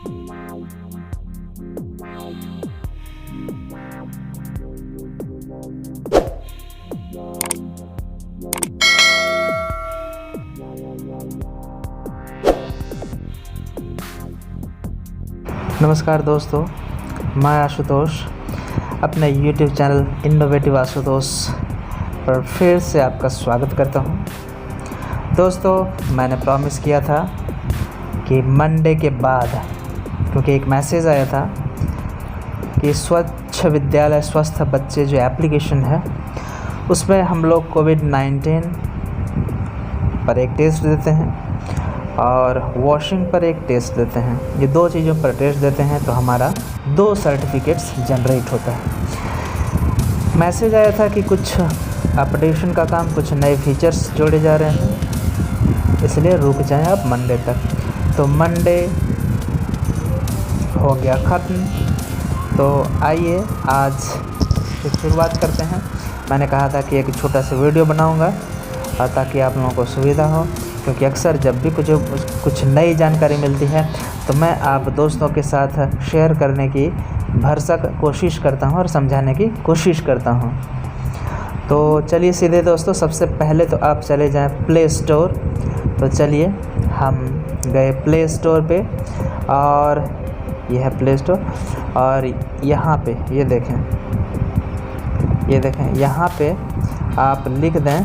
नमस्कार दोस्तों, मैं आशुतोष अपने YouTube चैनल इनोवेटिव आशुतोष पर फिर से आपका स्वागत करता हूं। दोस्तों, मैंने प्रॉमिस किया था कि मंडे के बाद, क्योंकि एक मैसेज आया था कि स्वच्छ विद्यालय स्वस्थ बच्चे जो एप्लीकेशन है उसमें हम लोग कोविड-19 पर एक टेस्ट देते हैं और वॉशिंग पर एक टेस्ट देते हैं। ये दो चीज़ों पर टेस्ट देते हैं तो हमारा 2 सर्टिफिकेट्स जनरेट होता है। मैसेज आया था कि कुछ अपडेशन का काम, कुछ नए फीचर्स जोड़े जा रहे हैं, इसलिए रुक जाएं आप मंडे तक। तो मंडे हो गया ख़त्म। तो आइए आज की शुरुआत करते हैं। मैंने कहा था कि एक छोटा सा वीडियो बनाऊंगा ताकि आप लोगों को सुविधा हो, क्योंकि अक्सर जब भी कुछ नई जानकारी मिलती है तो मैं आप दोस्तों के साथ शेयर करने की भरसक कोशिश करता हूं और समझाने की कोशिश करता हूं। तो चलिए सीधे दोस्तों, सबसे पहले तो आप चले जाएं प्ले स्टोर। तो चलिए हम गए प्ले स्टोर पे और यह है प्ले स्टोर। और यहाँ पे ये देखें यहाँ पे आप लिख दें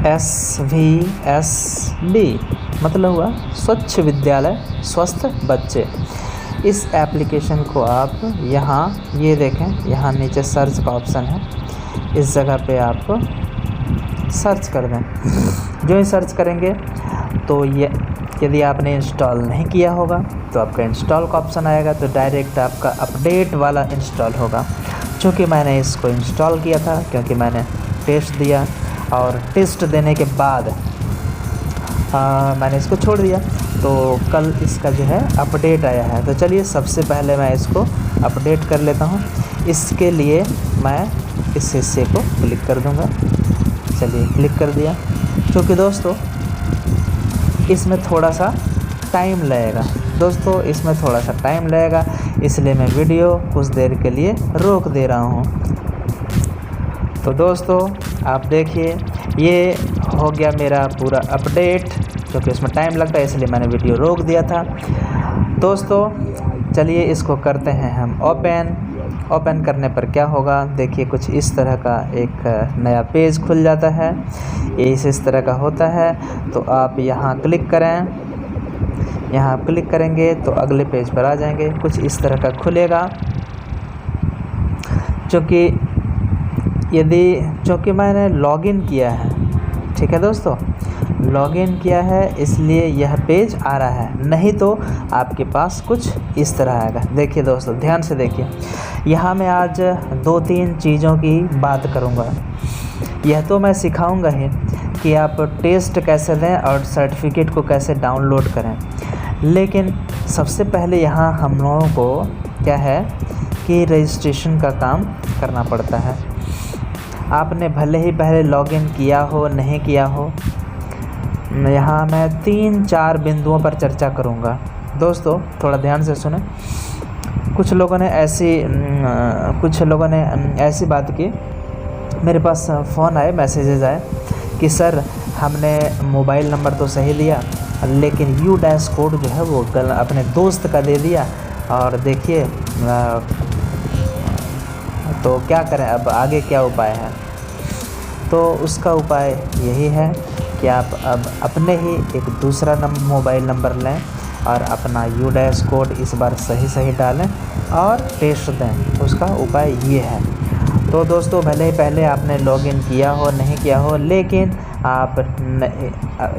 SVSB, मतलब हुआ स्वच्छ विद्यालय स्वस्थ बच्चे। इस एप्लीकेशन को आप यहाँ ये देखें, यहाँ नीचे सर्च का ऑप्शन है, इस जगह पे आप सर्च कर दें। जो ही सर्च करेंगे तो ये, यदि आपने इंस्टॉल नहीं किया होगा तो आपका इंस्टॉल का ऑप्शन आएगा, तो डायरेक्ट आपका अपडेट वाला इंस्टॉल होगा। चूँकि मैंने इसको इंस्टॉल किया था, क्योंकि मैंने टेस्ट दिया और टेस्ट देने के बाद मैंने इसको छोड़ दिया, तो कल इसका जो है अपडेट आया है। तो चलिए सबसे पहले मैं इसको अपडेट कर लेता हूँ। इसके लिए मैं इस हिस्से को क्लिक कर दूँगा। चलिए क्लिक कर दिया। क्योंकि दोस्तों इसमें थोड़ा सा टाइम लगेगा, इसलिए मैं वीडियो कुछ देर के लिए रोक दे रहा हूँ। तो दोस्तों आप देखिए, ये हो गया मेरा पूरा अपडेट। क्योंकि इसमें टाइम लगता है इसलिए मैंने वीडियो रोक दिया था। दोस्तों चलिए इसको करते हैं हम ओपन करने पर क्या होगा, देखिए कुछ इस तरह का एक नया पेज खुल जाता है। ये इस तरह का होता है। तो आप यहाँ क्लिक करें, यहाँ क्लिक करेंगे तो अगले पेज पर आ जाएंगे। कुछ इस तरह का खुलेगा। क्योंकि मैंने लॉगिन किया है, ठीक है दोस्तों, लॉगिन किया है इसलिए यह पेज आ रहा है, नहीं तो आपके पास कुछ इस तरह आएगा। देखिए दोस्तों ध्यान से देखिए, यहाँ मैं आज 2-3 चीज़ों की बात करूँगा। यह तो मैं सिखाऊंगा ही कि आप टेस्ट कैसे दें और सर्टिफिकेट को कैसे डाउनलोड करें, लेकिन सबसे पहले यहाँ हम लोगों को क्या है कि रजिस्ट्रेशन का काम करना पड़ता है। आपने भले ही पहले लॉगिन किया हो नहीं किया हो, यहाँ मैं 3-4 बिंदुओं पर चर्चा करूँगा। दोस्तों थोड़ा ध्यान से सुने। कुछ लोगों ने ऐसी बात की, मेरे पास फ़ोन आए, मैसेजेस आए कि सर हमने मोबाइल नंबर तो सही दिया लेकिन U- कोड जो है वो अपने दोस्त का दे दिया, और देखिए तो क्या करें, अब आगे क्या उपाय है। तो उसका उपाय यही है कि आप अब अपने ही एक दूसरा मोबाइल नंबर लें और अपना U- कोड इस बार सही डालें और टेस्ट दें। उसका उपाय ये है। तो दोस्तों भले ही पहले आपने लॉगिन किया हो नहीं किया हो, लेकिन आप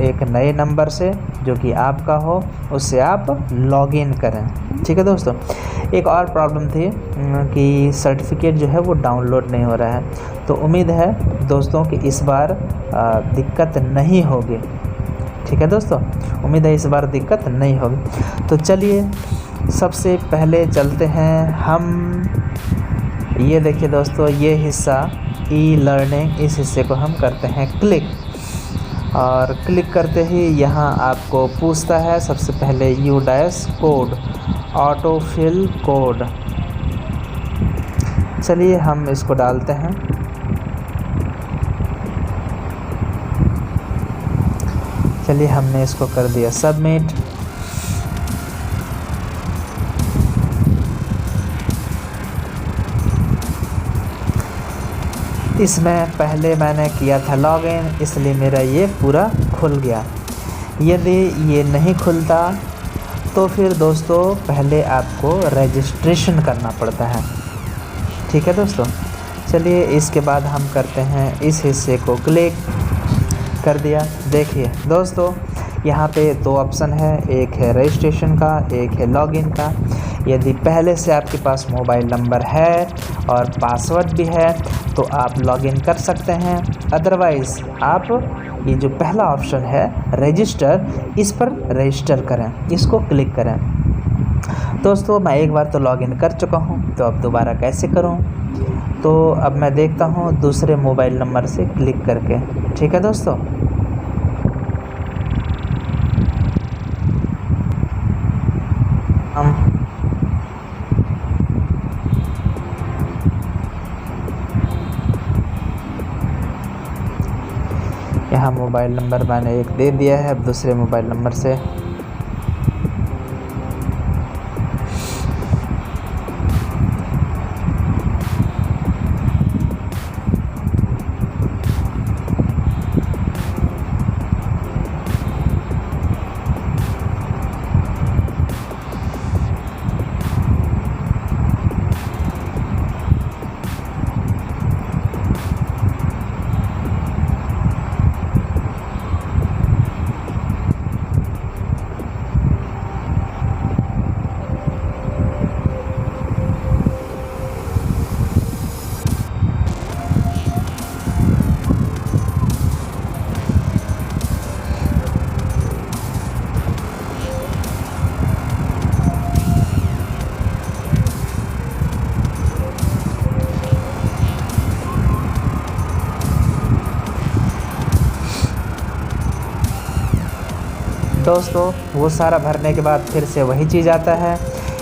एक नए नंबर से जो कि आपका हो उससे आप लॉगिन करें, ठीक है दोस्तों। एक और प्रॉब्लम थी कि सर्टिफिकेट जो है वो डाउनलोड नहीं हो रहा है। तो उम्मीद है दोस्तों कि इस बार दिक्कत नहीं होगी, ठीक है दोस्तों, उम्मीद है इस बार दिक्कत नहीं होगी। तो चलिए सबसे पहले चलते हैं हम। ये देखिए दोस्तों, ये हिस्सा ई लर्निंग, इस हिस्से को हम करते हैं क्लिक। और क्लिक करते ही यहाँ आपको पूछता है सबसे पहले UDAS code, auto fill code. चलिए हम इसको डालते हैं। चलिए हमने इसको कर दिया सबमिट। इसमें पहले मैंने किया था लॉगिन, इसलिए मेरा ये पूरा खुल गया। यदि ये नहीं खुलता तो फिर दोस्तों पहले आपको रजिस्ट्रेशन करना पड़ता है। ठीक है दोस्तों, चलिए इसके बाद हम करते हैं इस हिस्से को क्लिक कर दिया। देखिए दोस्तों यहाँ पे दो ऑप्शन है, एक है रजिस्ट्रेशन का, एक है लॉगिन का। यदि पहले से आपके पास मोबाइल नंबर है और पासवर्ड भी है तो आप लॉगिन कर सकते हैं, अदरवाइज़ आप ये जो पहला ऑप्शन है रजिस्टर, इस पर रजिस्टर करें, इसको क्लिक करें। दोस्तों मैं एक बार तो लॉगिन कर चुका हूँ, तो अब दोबारा कैसे करूँ? तो अब मैं देखता हूँ दूसरे मोबाइल नंबर से क्लिक करके। ठीक है दोस्तों, हम यहाँ मोबाइल नंबर मैंने एक दे दिया है, अब दूसरे मोबाइल नंबर से दोस्तों वो सारा भरने के बाद फिर से वही चीज़ आता है।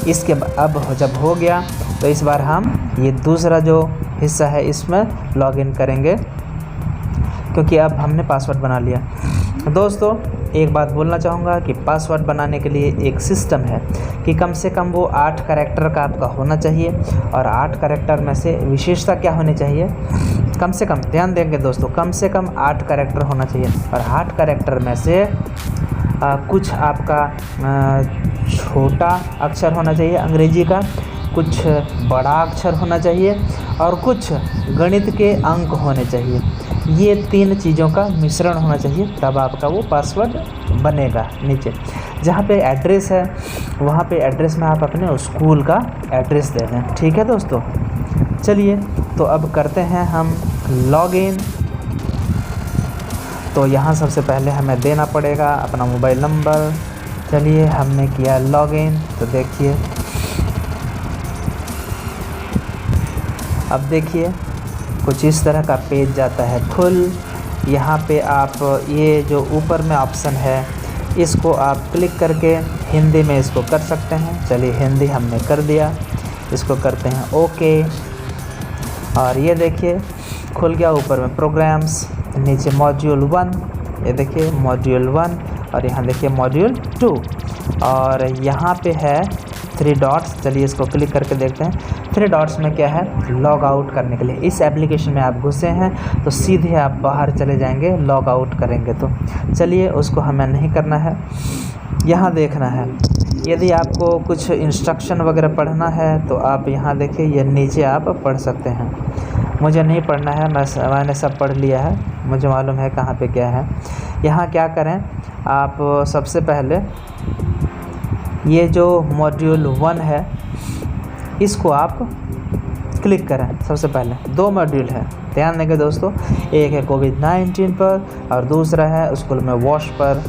इसके अब जब हो गया तो इस बार हम ये दूसरा जो हिस्सा है इसमें लॉगिन करेंगे, क्योंकि अब हमने पासवर्ड बना लिया। दोस्तों एक बात बोलना चाहूँगा कि पासवर्ड बनाने के लिए एक सिस्टम है कि कम से कम वो 8 कैरेक्टर का आपका होना चाहिए, और 8 कैरेक्टर में से विशेषता क्या होनी चाहिए, कम से कम ध्यान देंगे दोस्तों, कम से कम 8 कैरेक्टर होना चाहिए। और 8 कैरेक्टर में से कुछ आपका छोटा अक्षर होना चाहिए अंग्रेजी का, कुछ बड़ा अक्षर होना चाहिए, और कुछ गणित के अंक होने चाहिए। ये 3 चीज़ों का मिश्रण होना चाहिए, तब आपका वो पासवर्ड बनेगा। नीचे जहाँ पे एड्रेस है वहाँ पे एड्रेस में आप अपने स्कूल का एड्रेस दे दें। ठीक है दोस्तों, चलिए तो अब करते हैं हम लॉगिन। तो यहाँ सबसे पहले हमें देना पड़ेगा अपना मोबाइल नंबर। चलिए हमने किया लॉगिन, तो देखिए अब देखिए कुछ इस तरह का पेज जाता है खुल। यहाँ पे आप ये जो ऊपर में ऑप्शन है इसको आप क्लिक करके हिंदी में इसको कर सकते हैं। चलिए हिंदी हमने कर दिया, इसको करते हैं ओके, और ये देखिए खुल गया ऊपर में प्रोग्राम्स, नीचे मॉड्यूल 1, ये देखिए मॉड्यूल 1, और यहाँ देखिए मॉड्यूल 2, और यहाँ पे है 3 डॉट्स। चलिए इसको क्लिक करके देखते हैं 3 डॉट्स में क्या है, लॉग आउट करने के लिए। इस एप्लीकेशन में आप घुसे हैं तो सीधे आप बाहर चले जाएंगे लॉग आउट करेंगे। तो चलिए उसको हमें नहीं करना है, यहाँ देखना है। यदि आपको कुछ इंस्ट्रक्शन वगैरह पढ़ना है तो आप यहाँ देखिए, ये नीचे आप पढ़ सकते हैं। मुझे नहीं पढ़ना है, मैंने सब पढ़ लिया है, मुझे मालूम है कहाँ पे क्या है। यहाँ क्या करें, आप सबसे पहले ये जो मॉड्यूल 1 है इसको आप क्लिक करें। सबसे पहले 2 मॉड्यूल है, ध्यान देंगे दोस्तों, एक है कोविड-19 पर और दूसरा है स्कूल में वॉश पर।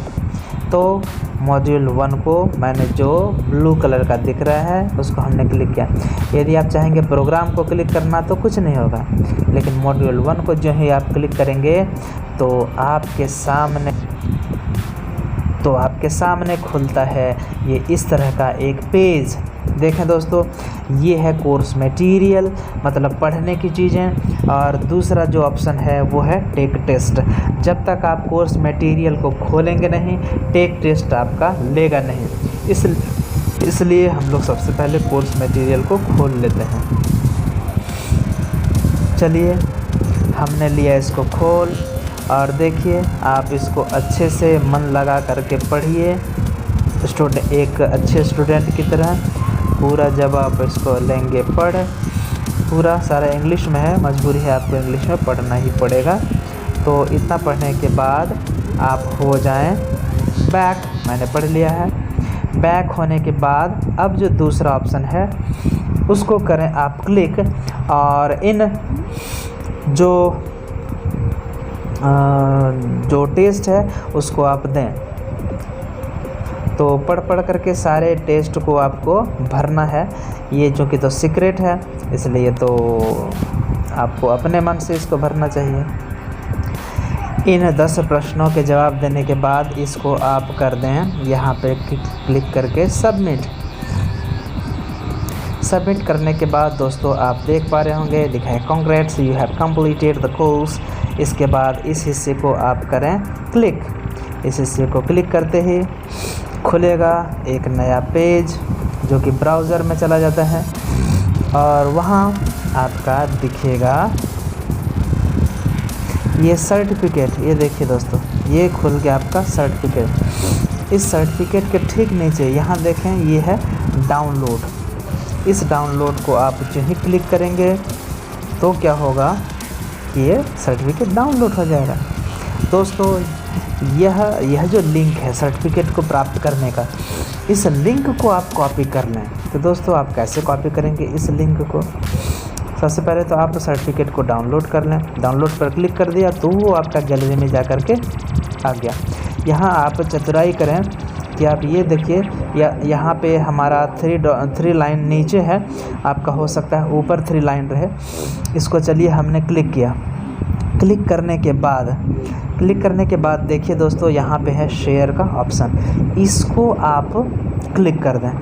तो मॉड्यूल 1 को मैंने जो ब्लू कलर का दिख रहा है उसको हमने क्लिक किया। यदि आप चाहेंगे प्रोग्राम को क्लिक करना तो कुछ नहीं होगा, लेकिन मॉड्यूल 1 को जो ही आप क्लिक करेंगे तो आपके सामने खुलता है ये इस तरह का एक पेज। देखें दोस्तों, ये है कोर्स मटेरियल, मतलब पढ़ने की चीज़ें, और दूसरा जो ऑप्शन है वो है टेक टेस्ट। जब तक आप कोर्स मटेरियल को खोलेंगे नहीं, टेक टेस्ट आपका लेगा नहीं। इसलिए हम लोग सबसे पहले कोर्स मटेरियल को खोल लेते हैं। चलिए, हमने लिया इसको खोल, और देखिए आप इसको अच्छे से मन लगा करके पढ़िए, एक अच्छे स्टूडेंट की तरह। पूरा जब आप इसको लेंगे पढ़, पूरा सारा इंग्लिश में है, मजबूरी है आपको इंग्लिश में पढ़ना ही पड़ेगा। तो इतना पढ़ने के बाद आप हो जाएं बैक। मैंने पढ़ लिया है। बैक होने के बाद अब जो दूसरा ऑप्शन है उसको करें आप क्लिक, और इन जो टेस्ट है उसको आप दें। तो पढ़ करके सारे टेस्ट को आपको भरना है। ये चूँकि तो सीक्रेट है, इसलिए तो आपको अपने मन से इसको भरना चाहिए। इन 10 प्रश्नों के जवाब देने के बाद इसको आप कर दें यहाँ पे क्लिक करके सबमिट। सबमिट करने के बाद दोस्तों आप देख पा रहे होंगे लिखा है congrats, you have completed the course. इसके बाद इस हिस्से को आप करें क्लिक। इस हिस्से को क्लिक करते ही खुलेगा एक नया पेज जो कि ब्राउज़र में चला जाता है, और वहाँ आपका दिखेगा ये सर्टिफिकेट। ये देखिए दोस्तों, ये खुल गया आपका सर्टिफिकेट। इस सर्टिफिकेट के ठीक नीचे यहाँ देखें ये है डाउनलोड। इस डाउनलोड को आप जो ही क्लिक करेंगे तो क्या होगा कि ये सर्टिफिकेट डाउनलोड हो जाएगा। दोस्तों, यह जो लिंक है सर्टिफिकेट को प्राप्त करने का, इस लिंक को आप कॉपी कर लें। तो दोस्तों, आप कैसे कॉपी करेंगे इस लिंक को? सबसे पहले तो आप सर्टिफिकेट को डाउनलोड कर लें। डाउनलोड पर क्लिक कर दिया तो वो आपका गैलरी में जा कर के आ गया। यहाँ आप चतुराई करें कि आप ये देखिए, यहाँ पे हमारा 3 लाइन नीचे है, आपका हो सकता है ऊपर 3 लाइन रहे। इसको चलिए हमने क्लिक किया। क्लिक करने के बाद देखिए दोस्तों, यहाँ पे है शेयर का ऑप्शन। इसको आप क्लिक कर दें।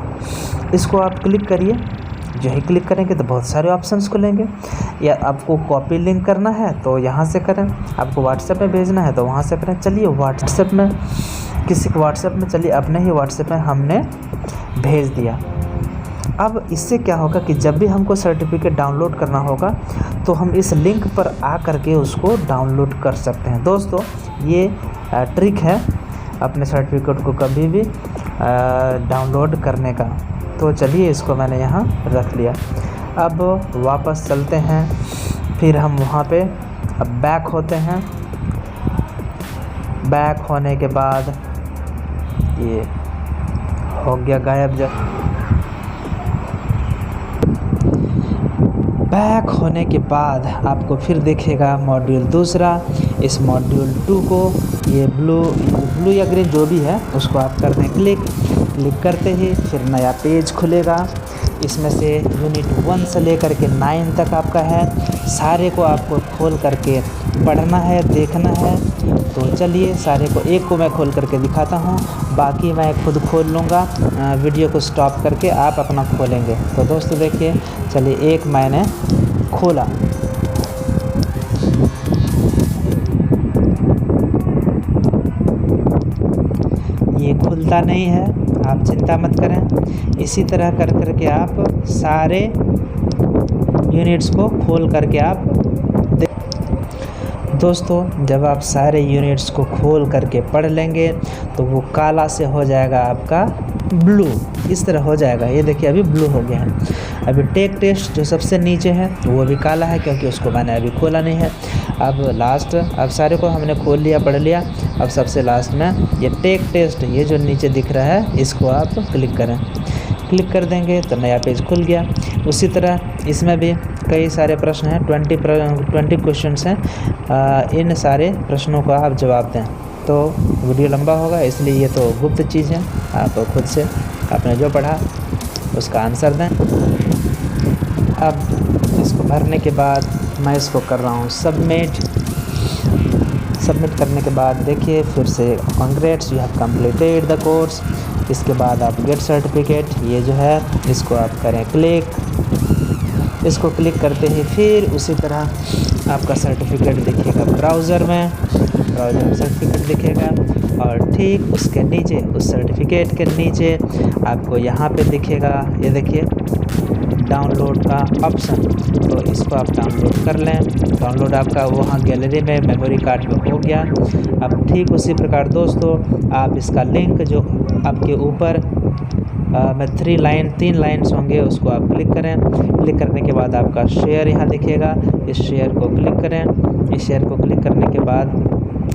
इसको आप क्लिक करिए। जो ही क्लिक करेंगे तो बहुत सारे ऑप्शंस खुलेंगे। या आपको कॉपी लिंक करना है तो यहाँ से करें, आपको व्हाट्सएप में भेजना है तो वहाँ से करें। चलिए व्हाट्सएप में, किसी को व्हाट्सएप में, चलिए अपने ही व्हाट्सएप में हमने भेज दिया। अब इससे क्या होगा कि जब भी हमको सर्टिफिकेट डाउनलोड करना होगा तो हम इस लिंक पर आ करके उसको डाउनलोड कर सकते हैं। दोस्तों, ये ट्रिक है अपने सर्टिफिकेट को कभी भी डाउनलोड करने का। तो चलिए, इसको मैंने यहाँ रख लिया। अब वापस चलते हैं, फिर हम वहाँ पे अब बैक होते हैं। बैक होने के बाद ये हो गया गायब। जब बैक होने के बाद आपको फिर दिखेगा मॉड्यूल दूसरा। इस मॉड्यूल 2 को ये ब्लू या ग्रीन जो भी है उसको आप कर दें क्लिक करते ही फिर नया पेज खुलेगा। इसमें से यूनिट 1 से लेकर के 9 तक आपका है। सारे को आपको खोल करके पढ़ना है, देखना है। तो चलिए, सारे को एक को मैं खोल करके दिखाता हूँ, बाकी मैं खुद खोल लूँगा। वीडियो को स्टॉप करके आप अपना खोलेंगे। तो दोस्तों देखिए, चलिए एक मैंने खोला। ये खुलता नहीं है, आप चिंता मत करें। इसी तरह कर करके आप सारे यूनिट्स को खोल करके आप दोस्तों, जब आप सारे यूनिट्स को खोल करके पढ़ लेंगे तो वो काला से हो जाएगा आपका ब्लू। इस तरह हो जाएगा। ये देखिए अभी ब्लू हो गया है। अभी टेक टेस्ट जो सबसे नीचे है वो भी काला है, क्योंकि उसको मैंने अभी खोला नहीं है। अब सारे को हमने खोल लिया, पढ़ लिया। अब सबसे लास्ट में ये टेक टेस्ट, ये जो नीचे दिख रहा है, इसको आप क्लिक करें। क्लिक कर देंगे तो नया पेज खुल गया। उसी तरह इसमें भी कई सारे प्रश्न हैं, 20 क्वेश्चंस हैं। इन सारे प्रश्नों का आप जवाब दें। तो वीडियो लंबा होगा, इसलिए ये तो गुप्त चीज़ है। आप खुद से आपने जो पढ़ा उसका आंसर दें। अब इसको भरने के बाद मैं इसको कर रहा हूँ सबमिट। सबमिट करने के बाद देखिए फिर से congrats you have completed the course. इसके बाद आप गेट सर्टिफिकेट, ये जो है इसको आप करें क्लिक। इसको क्लिक करते ही फिर उसी तरह आपका सर्टिफिकेट दिखेगा ब्राउज़र में सर्टिफिकेट दिखेगा। और ठीक उसके नीचे, उस सर्टिफिकेट के नीचे आपको यहाँ पे दिखेगा, ये देखिए डाउनलोड का ऑप्शन। तो इसको आप डाउनलोड कर लें। डाउनलोड आपका वहाँ गैलरी में मेमोरी कार्ड में हो गया। अब ठीक उसी प्रकार दोस्तों आप इसका लिंक जो आपके ऊपर में 3 लाइन्स होंगे उसको आप क्लिक करें। क्लिक करने के बाद आपका शेयर यहाँ दिखेगा, इस शेयर को क्लिक करें। इस शेयर को क्लिक करने के बाद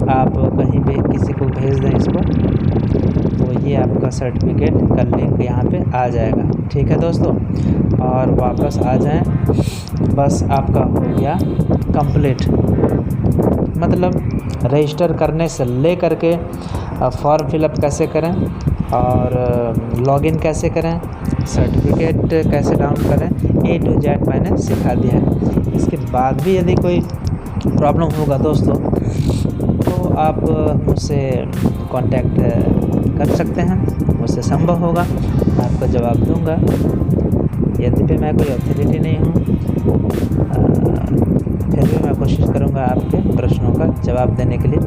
आप कहीं भी किसी को भेज दें इसको, तो ये आपका सर्टिफिकेट का लिंक यहाँ पे आ जाएगा। ठीक है दोस्तों, और वापस आ जाएं। बस आपका हो गया कंप्लीट। मतलब रजिस्टर करने से ले करके फॉर्म फिलअप कैसे करें और लॉगिन कैसे करें, सर्टिफिकेट कैसे डाउनलोड करें, A to Z मैंने सिखा दिया है। इसके बाद भी यदि कोई प्रॉब्लम होगा दोस्तों तो आप मुझसे कांटेक्ट कर सकते हैं, मुझसे संभव होगा मैं आपको जवाब दूंगा। यद्यपि मैं कोई अथॉरिटी नहीं हूँ, फिर भी मैं कोशिश करूँगा आपके प्रश्नों का जवाब देने के लिए,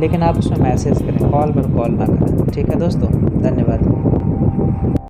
लेकिन आप उसमें मैसेज करें, कॉल पर कॉल ना करें। ठीक है दोस्तों, धन्यवाद।